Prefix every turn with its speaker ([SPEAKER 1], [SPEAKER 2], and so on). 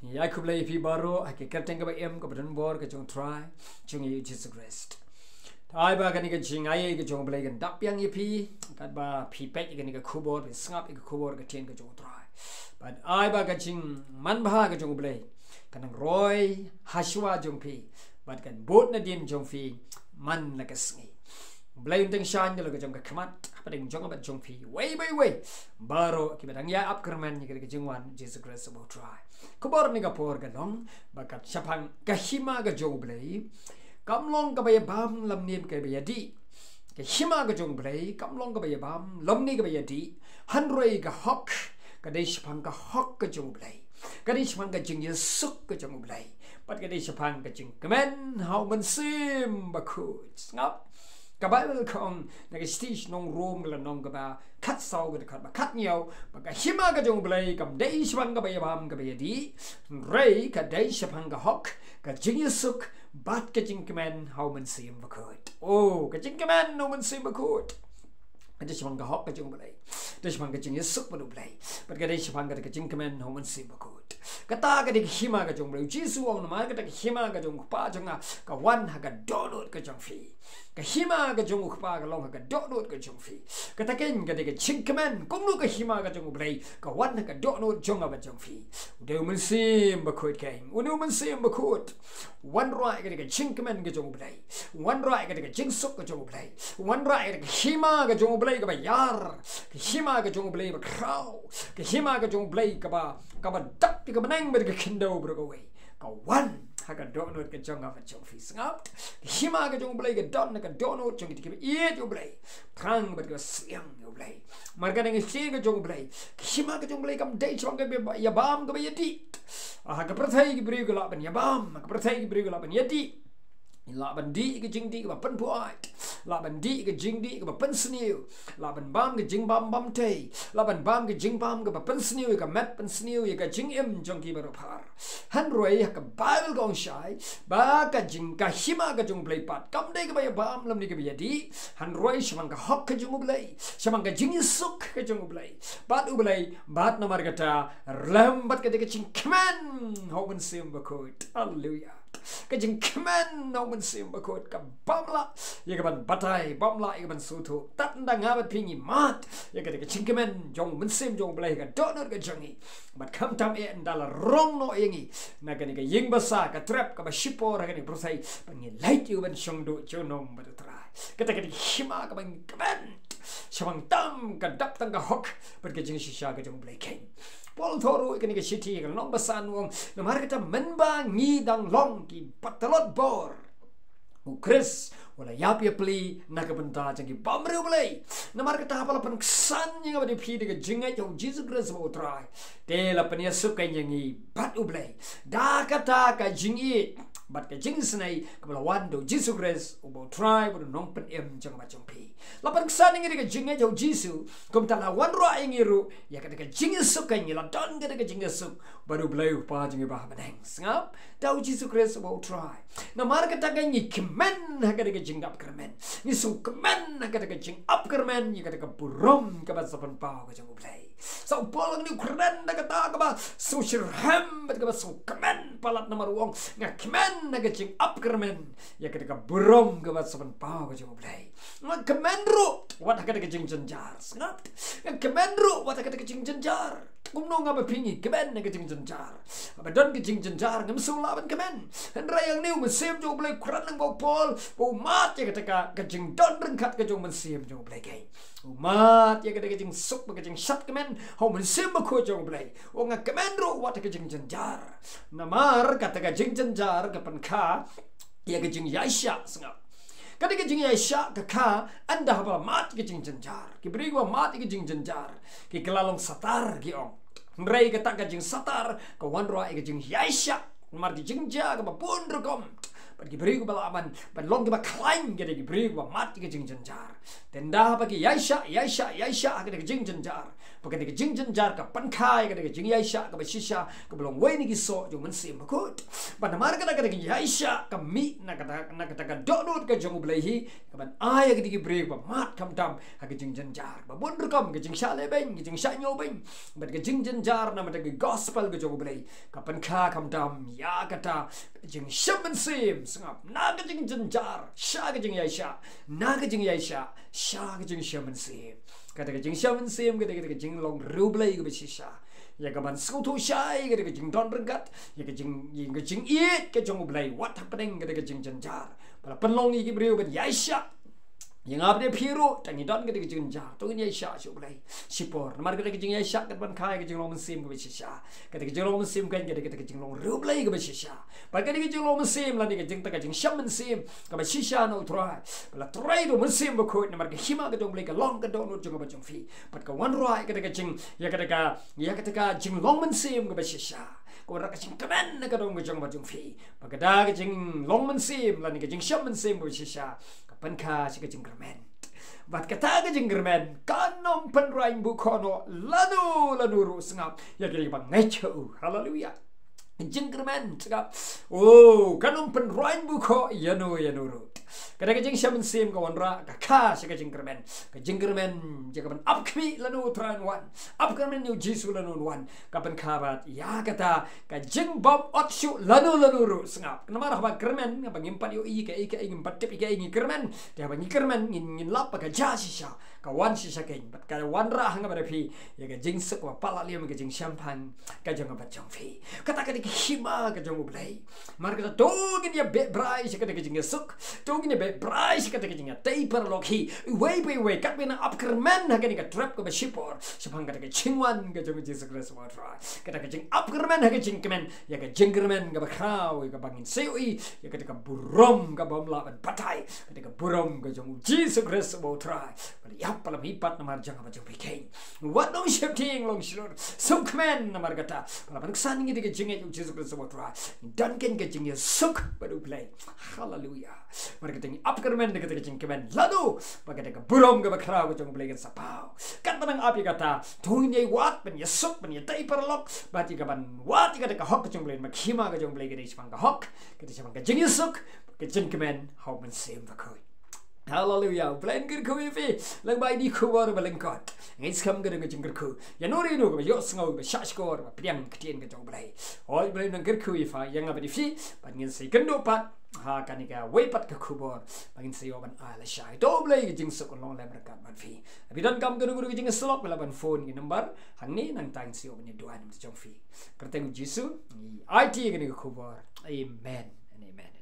[SPEAKER 1] Ya ku Blei pi baru ake kerteng ka ba em ka badan bor ka jong try jong yu Jesus Christ. Tai ba ka ni ka jing ai ka jong Blei kan dap yang pi kat ba pi pek ka ni ka kubor be sngap ka kubor ka tien ka jong try. But ai ba ka jing man ba ka jong Blei kanang roy haswa jong pi but kan bot na din jong fi man na ka sngi. Blei unteng shan ka jong ka khamat apa ding jong ba jong pi way baru ki badang ya up kerman ni ka jing wan Jesus Christ about try. Kubor ni ka por ka long bakat sapang ka Hima Jong U Blei kam long ka ba bam lam nim ka ba di ka Hima Jong U Blei kam long ka ba bam lam ni ka ba di han roi ka hok ka dei sapang ka hok ka Jong U Blei ka dei sapang ka jingiasuk ka Jong U Blei pat ka dei sapang ka jingkmen U Mynsiem Bakhuid ngap ka Bible kong na ka stage nong room la nong ka ba kat sau ka kat ba kat nyaw ba ka Hima Jong U Blei kam dei sapang ka ba bam ka ba di rei ka dei sapang ka hok ka jingiasuk bat ka jingkmen U Mynsiem Bakhuid oh ka jingkmen U Mynsiem Bakhuid ada sapang ka hok ka Jong U Blei ada sapang ka jingiasuk ba Blei bat ka dei sapang ka jingkmen U Mynsiem Bakhuid kata ka di Hima Jong U Blei jisu ong na ka di Hima Jong U pa jong ka wan ha ka donut ka jong fi ka Hima Jong U pa ka long ha ka donut ka jong fi kata ken ka di jingkmen kung nu ka Hima Jong U Blei ka wan ha ka donut jong ba jong fi U Mynsiem Bakhuid keng U Mynsiem Bakhuid wan roi ka di jingkmen ka Jong U Blei wan roi ka di jingsuk ka Jong U Blei wan roi ka di Hima Jong U Blei ka ba yar ka Hima Jong U Blei ba khau ka Hima Jong U Blei ka ba dak ka menang ba ka kindo bro ka way ka wan ha ka donut ka jong ba jong fi ngap Hima Jong U Blei ka don ka donut jong ki ye U Blei krang ba ka siang U Blei mar ka ngi si ka Jong U Blei Hima Jong U Blei kam dei chong ka ya bam ka ba ya di ha ka prathai ki bri ka la ban ya bam ka prathai ki bri ka la ban ya di la ban di ke jing di ke pen puat la ban di ke jing di ke pen sniu la ban bam ke jing bam bam te la ban bam ke jing bam ke pen sniu ke mat pen sniu ke jing em jong ki bar par han roi ka Bible gong shai ba ka jing ka Hima Jong U Blei pat kam dei ke ba bam lam ni ke ba di han roi shmang ka hok ke Jong U Blei shmang ka jingiasuk ke Jong U Blei bat U Blei bat na mar kata lambat ke jingkmen U Mynsiem Bakhuid hallelujah ka jingkmen U Mynsiem Bakhuid ka bamla ye ka ban batai bamla ye ka ban sutu tat nda ngabat pingi mat ye ka jingkmen U Mynsiem Jong U Blei ka donor ka jongi bat kam tam e ndala rong no yengi na ka ni ka ying basa ka trap ka ba shipor ka ni prosai pangi light you ban shongdo chonom ba trai ka ta ka Hima ka ban kaban shabang tam ka dap tang ka hok bat ka jing shisha ka Jong U Blei king Paul thoru ikani ka city ka long basan wong na mar kita menba ngi dang long ki patalot bor u Chris wala yap ya pli na ka benta jang ki bamre U Blei na mar kita hapala pan ksan nga ba di phi de jingai jo Jesus Christ mo try te la pan yasuk ka ngi bat U Blei da kata ka jingi bat ka jing snai ka bala wando Jesus Christ u bo try bo nong pen em jang ba jong pi la pan ksan ngi ka jingai jo Jesus kom ta la wan ro ngi ru ya ka jingisuk ka ngi la don ka jingisuk baru Blei pa jing ba banang ngap tau Jesus Christ bo try na mar ka ta ngi kmen ha ka jing up kermen ni su kemen ha ka jing up kermen ni ka burom ka ba sapan pa ka Jong U Blei so polang ni kren da ka ta ka ba su shirham ka ba su kemen palat nomor wong nga kemen na ka jing up kermen ya ka burom ka ba sapan pa ka Jong U Blei nga kemen ru wat ka jing jenjar ngap nga kemen ru wat ka jing jenjar kumno nga ba pingi kemen na ka jing jenjar ba don ka jing jenjar ngam su la ban kemen han rayang ni U Mynsiem Jong U Blei kran ng bo pol bo mat ya ka jing don rengkat ka Jong Mynsiem Jong U Blei kai umat ya ka jing suk ka jing shat kemen U Mynsiem Bakhuid Jong U Blei o nga kemen ru wat ka jing jenjar namar kata ka jing jenjar ka pan kha ya ka jing yaisha sangap kada ka jing yaisha ka kha anda haba mat ka jing jenjar ki bri wa mat ka jing jenjar ki kelalong satar ki ong rei ka ta ka jing satar ka wan ro ka jing yaisha mar di jing ja ka ba pun rekom But Gibrigo Balaban, but long about climb get a Gibrigo, Marty Jing Jar. Then da bagi Yaisha, get a Jing Jar. pakai ke jing jenjar ka pankai ka ke jing yaisha ka bashisha ka belong wei ni giso U Mynsiem Bakhuid ban mar ka ke yaisha ka mi na kata ka donut ka Jong U Blei hi ka ban ai ka digi break ba mat kam dam ka jing jenjar ba bon rekam ke jing sha le beng ke jing sha nyo beng ban ke jing jenjar na mata ke gospel ka Jong U Blei ka pankha kam dam ya kata jing Mynsiem sengap na ka jing jenjar sha ka jing yaisha na ka jing yaisha sha ka jing Mynsiem kata ke jing Mynsiem kata ke jing long U Blei ke bashisha ya ka ban skutu shai kata ke jing don regat ya ke jing it ke Jong U Blei what happening kata ke jing jenjar pala penlong iki beriu ban yaisha yang apa dia piru tangi don ke jing jar tu ni yaisha U Blei sipor mar ke jing yaisha ke ban khai ke jing long Mynsiem ke bashisha kata ke jing long Mynsiem kan ke jing long U Blei ke bashisha pa ke jing long Mynsiem la ke jing ta ke jing Mynsiem ke bashisha no try pala try U Mynsiem Bakhuid mar ke Hima Jong U Blei ke long ke don jong ba jong fi pat ke wan roi ke jing ya ke jing long Mynsiem ke bashisha ko ra ka jingkmen ka dong jong ba jong fi pa ke da ke jing long Mynsiem la ni ke jing Mynsiem ke bashisha pankha si ka jingkmen bat kata ka jingkmen kanom penrain bu kono lanu ru sengap ya kiri bang ngechu haleluya jingkmen sengap oh kanom penrain bu ko yanu ru kada ka jing Mynsiem ka wanra ka kha si ka jingkmen jaga ban apkmi lanu tran wan apkmen yu jisu lanu wan ka pankha bat ya kata ka jing bom otshu lanu ru sengap nama ba kermen ka bangimpat yu i ka ngimpat tip i ka ngikirmen dia bang ngikirmen ngin lap ka jasisha ka wan sisa ken bat ka wanra hanga barapi ya ka jing suk wa pala liam ka jing champagne ka jong ba jong fi kata ka Hima ka Jong U Blei mar ka to gin ya be brai si ka jingiasuk to gin be brai si ka jing tei per lokhi wei kat bina upkermen ha ka trap ka shipor sapang ka chingwan ka Jong Jesus Christ wa tra ka jing upkermen ha ka jingkmen ya ka jingkmen ka bakraw ka bangin sei ya ka burom ka bom la batai ka burom ka Jong Jesus Christ wa tra ya pala hipat na mar jang ba jong bikeng what no shifting long shur sukmen na mar kata pala panksan ngi ka jing Jesus Christ wa tra dan ken ka jingiasuk U Blei hallelujah mar ka upkermen ka jingkmen ladu pakai ka burom ka bakraw ka Jong U Blei ka sapau kat manang api kata tunyai wat ben yasuk ben yatai perlok bati ka ban wat ka hok ka Jong U Blei mak Hima ka Jong U Blei ka isipang ka hok ka isipang ka jingiasuk ka jingkmen U Mynsiem Bakhuid hallelujah plan good ku fi lang bai di ku war balengkot ngai skam ga ng jing ku ya nori no ga yo sngo ba sha skor ba piang ktien ga Jong U Blei oi Blei nang ku fa yang abadi fi ban ngin sei kendo pat ha kanika wei pat ka kubor bangin sei oban ala shai do Blei ga jing suk long la berkat ban fi abi dan kam ga guru ga jing slok la ban phone gi number hang ni nang tang sei oban ni duan jong fi kerteng jisu IT ga ni kubor amen and amen